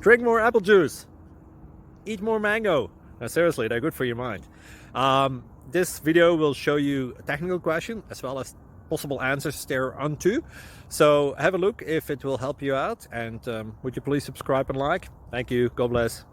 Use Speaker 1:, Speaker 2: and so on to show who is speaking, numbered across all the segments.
Speaker 1: Drink more apple juice. Eat more mango. No, seriously, they're good for your mind. This video will show you a technical question as well as possible answers thereunto. So have a look if it will help you out, and would you please subscribe and like? Thank you. God bless.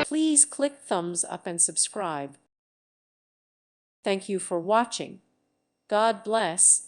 Speaker 2: Please click thumbs up and subscribe. Thank you for watching. God bless.